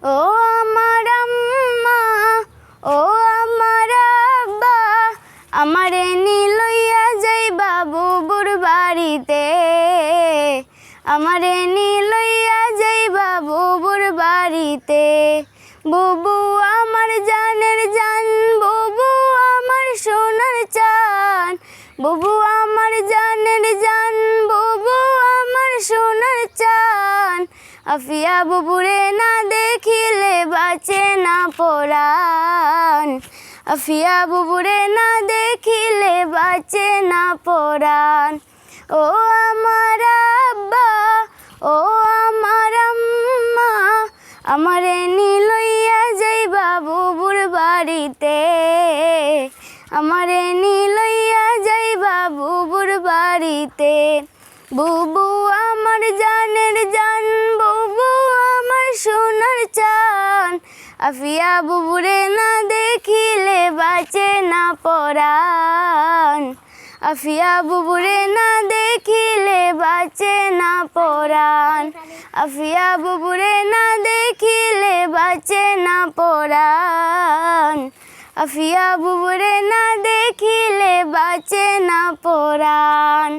ও আমার আম্মা, ও আমার আব্বা, আমারে লইয়া যাইবা বুবুর বাড়িতে, আমারে লইয়া যাইবা বুবুর বাড়িতে। বুবু আমার জানের জান, বুবু আমার সোনার চান, বুবু আমার জানের জান, বুবু আমার সোনার চান। আফিয়া বুবুরে না দেখিলে বাঁচে না পরাণ, আফিয়া বুবুরে না দেখিলে বাঁচে না পরাণ। ও আমার আব্বা, ও আমার আম্মা, আমারে লইয়া যাইবা বুবুর বাড়িতে, আমারে লইয়া যাইবা বুবুর বাড়িতে। বুবু আমার জানের জান, বুবু আমার সোনার চান, আফিয়া বুবুরে না দেখিলে বাঁচে না পরাণ, আফিয়া বুবুরে না দেখিলে বাঁচে না পরাণ, আফিয়া বুবুরে না দেখিলে বাঁচে না পরাণ, আফিয়া বুবুরে না দেখিলে বাঁচে না পরাণ।